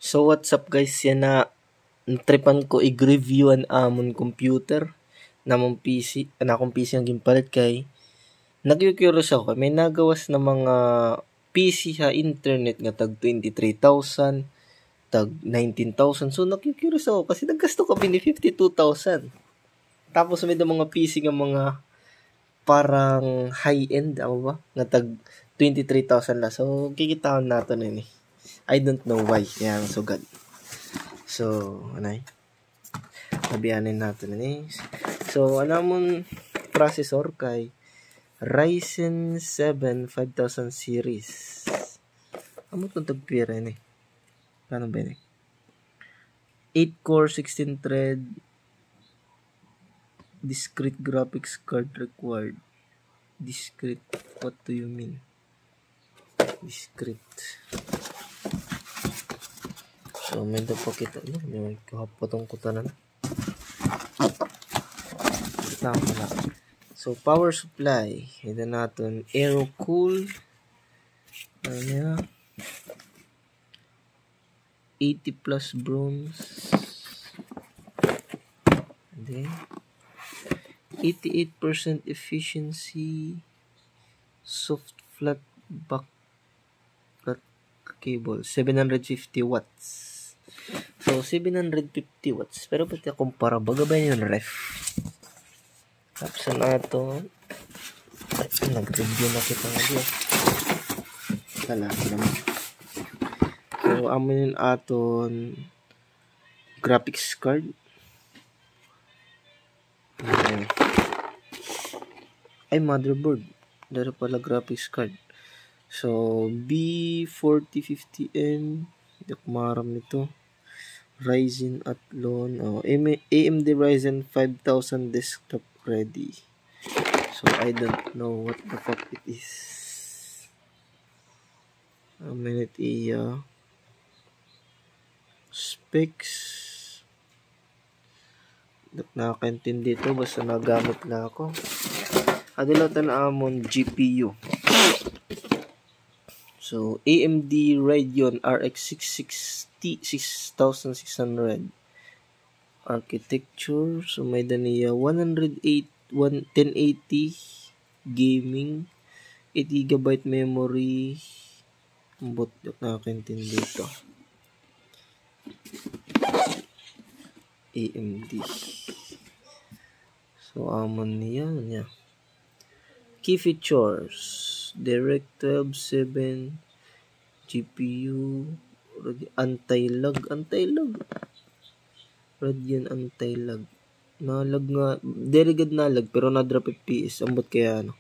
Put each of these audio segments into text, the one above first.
So what's up guys, yan na natripan ko i-review an amon computer namong PC, akong PC ang gimpalit kay nag-curious ako, may nagawas na mga PC sa internet nga tag 23,000, tag 19,000. So nag-curious ako kasi naggasto ko bini 52,000. Tapos may mga PC nga mga parang high-end ako ba nga tag 23,000 na. So kikitaan nato na ni. I don't know why kaya sugad. So, anay? Sabihanin natin ni. So, anamon processor kay Ryzen 7 5000 series. Amo tong tagpira ni. Paano ba ni? 8 core 16 thread discrete graphics card required. Discrete, what do you mean? Discrete. So, may dapat kita. May kahapotong kutanan. Tama na. So, power supply. Ito natin. Aerocool. Ano niya? 80 plus bronze. And then, 88% efficiency. Soft flat back cable. 750 watts. So, 750 watts. Pero pati kumpara, baga ba yung ref? Tapos na ito. Nag-review na kita nga diyo. Talaga naman. So, amin yung aton graphics card. Ay, motherboard. Dari pala graphics card. So, B4050M. Hindi ko maram nito. Ryzen Athlon. AMD Ryzen 5000 desktop ready. So, I don't know what the fuck it is. A minute specs. Nakakaintindi dito. Basta nagamit na ako. Adilatan amon GPU. So, AMD Radeon RX 660 6600 architecture. So, may daniya 1080 gaming, 8GB memory. Ambot yung nakakaintindi dito. AMD. So, amon niya. Key features. Direct 12.7 GPU, anti-lag. Radeon anti-lag. Nalag nga, very good na lag, pero na-drop FPS. Ambot kaya ano.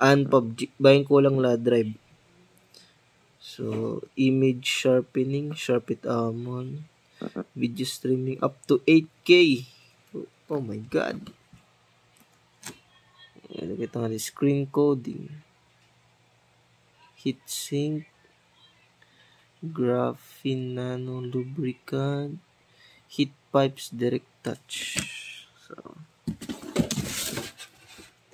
PUBG, bayin ko lang la drive. So, image sharpening, Sharpit Amon. Video streaming up to 8K. Oh my god. Kita nga screen coding. Heatsink. Graphene nano lubricant. Heat pipes direct touch. So,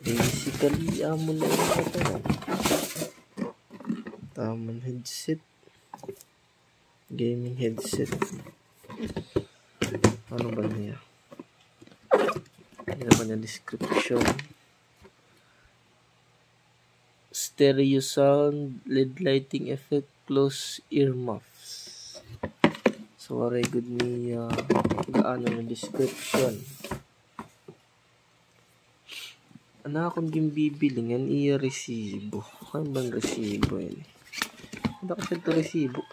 basically, amon na yung ito. Tamon headset. Gaming headset. Ano ba niya? Ano ba niya description? Stereo sound, LED lighting effect, close earmuffs. So, very good niya. Gaano na description. Ano akong gimbibiling yan? Resibo. Ano bang resibo yan? Ano kasi ito resibo?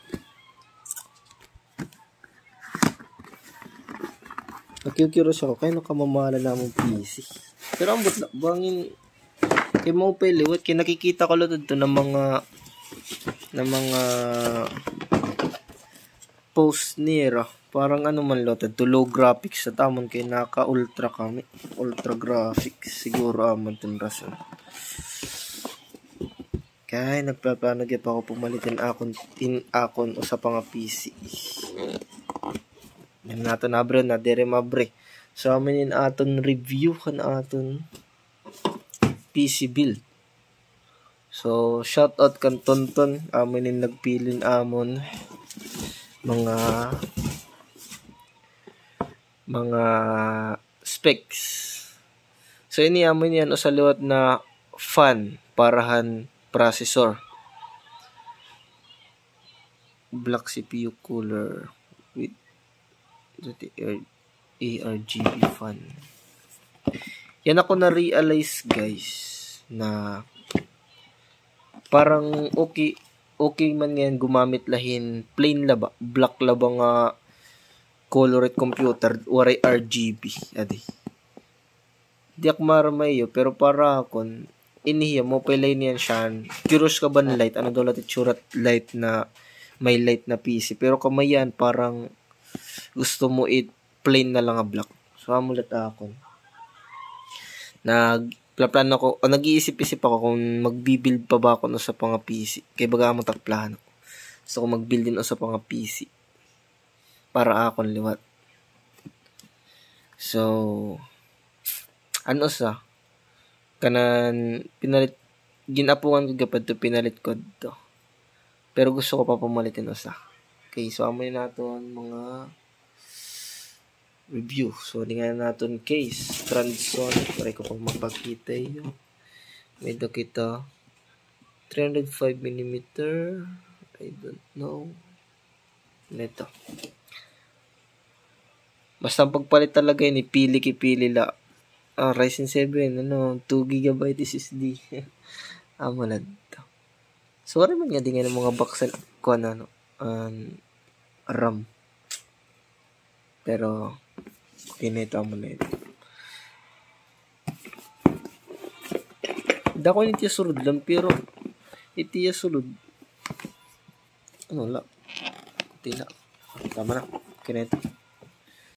Nakikiros ako. Kaya nakamamala na mong PC. Pero ang butla. Bangin. Kaya mo peliwat. Kaya nakikita ko lang ito ng mga post niya. Parang ano man lo, to low graphics at amon kay naka-ultra kami. Ultra graphics. Siguro amon itong rason. Kaya nagpaplano pa ako pumalitin akon o sa pang PC. Yan natin abre na dere mabre. So amin aton review kan aton PC build. So shout out kan Tonton amin nagpilin amon mga specs. So iniamon yan o sa liwat na fan parahan processor. Black CPU cooler with ARGB fan. Yan ako na-realize guys na parang okay man yan gumamit lahin plain laba, black laba nga colored computer waray RGB adi. Di ako maramayo pero para akon inihiya mo pilay niyan siya. Curious ka ba ng light? Ano daw lahat itsura light na may light na PC pero kamayan parang gusto mo plain na lang nga black. So amulat ako. Nagplano ako, nag-iisip-isip ako kung magbibuild pa ba ako no sa pang PC. Kaya baga mo takplano. Gusto ko mag-build din sa pang PC. Para akon liwat. So, ano sa? Kanan, ginapuan ko kapag to pinalit ko to. Pero gusto ko pa pamalitin usa. Okay, so amoy naton mga review. So, tingnan natin case. Transonic. Pare ko pang mapakita yun. Medyo kita 305mm. I don't know. Ito. Basta pagpalit talaga yun, ipili la. Ryzen 7, 2GB SSD. Amalad to. So, ano man nga din nga ng mga box ko RAM. Pero, okay na ito mo na ito. Hindi ako itiya sulod lang, pero itiya sulod. Ano lang? Tila. Tama na. Okay na ito.